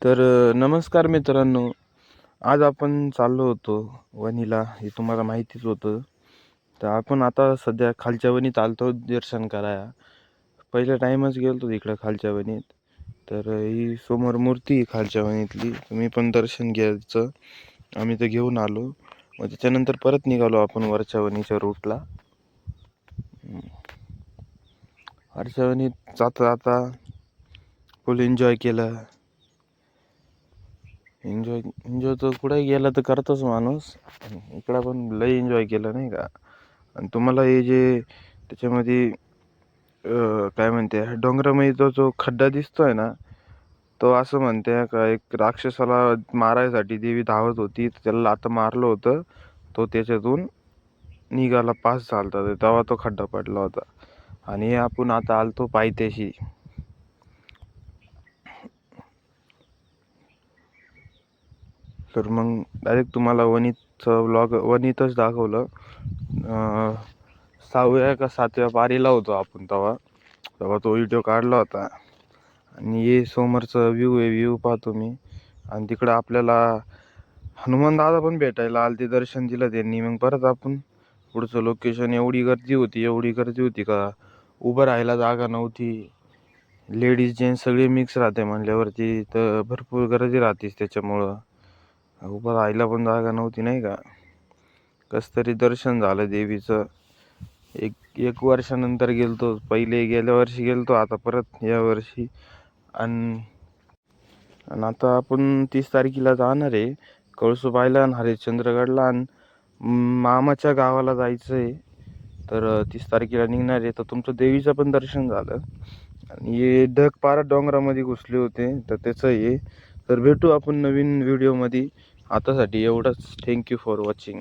नमस्कार मित्रांनो. आज आपण चाललो होतो वणीला, हे तुम्हाला माहितीच होतं. तर आपण आता सध्या खालच्या वणीत आलतो दर्शन कराया. पहिल्या टाईमच गेलतो तिकडं खालच्या वणीत. ही समोर मूर्ती आहे खालच्या वणीतली, तुम्ही पण दर्शन घ्यायचं. आम्ही तर घेऊन आलो. मग त्याच्यानंतर परत निघालो आपण वरच्या वणीच्या रूटला. वरच्या वणीत जाता जाता फुल एन्जॉय केला. एन्जॉय तर कुठे गेला तर करतोच माणूस. इकडं पण लय एन्जॉय केलं नाही का. आणि तुम्हाला हे जे त्याच्यामध्ये काय म्हणते, डोंगरामध्ये जो खड्डा दिसतोय ना, तो असं म्हणते का एक राक्षसाला मारायसाठी देवी धावत होती, त्याला आता मारलं होतं. तो त्याच्यातून निघाला, पास झालता, तेव्हा तो खड्डा पडला होता. आणि आपण आता आलतो पायथ्याशी. तर मग डायरेक्ट तुम्हाला वणीचं व्लॉग वणीतच दाखवलं. 6व्या का 7व्या पारीला होतो आपण तेव्हा तेव्हा तो व्हिडिओ काढला होता. आणि हे समोरचं व्ह्यू आहे, व्ह्यू पाहतो मी. आणि तिकडं आपल्याला हनुमान दादा पण भेटायला आले, ते दर्शन दिलं त्यांनी. मग परत आपण पुढचं लोकेशन, एवढी गर्दी होती का उभं राहायला जागा नव्हती. लेडीज जेंट्स सगळे मिक्स राहते म्हणल्यावरती तर भरपूर गर्दी राहतेच, त्याच्यामुळं उभं राहायला पण जागा नव्हती नाही का. कस तरी दर्शन झालं देवीचं. एक वर्षानंतर गेलतो, पहिले गेल्या वर्षी गेलतो, आता परत या वर्षी. आणि आता आपण 30 तारखेला जाणार आहे कळसूबाईला आणि हरिश्चंद्रगडला, आणि मामाच्या गावाला जायचं आहे. तर 30 तारखेला निघणार आहे. तर तुमचं देवीचं पण दर्शन झालं. आणि हे ढग पार डोंगरामध्ये घुसले होते, तर त्याचं हे. तर भेटू आपण नवीन व्हिडिओमध्ये. आतासाठी एवढंच. Thank you for watching.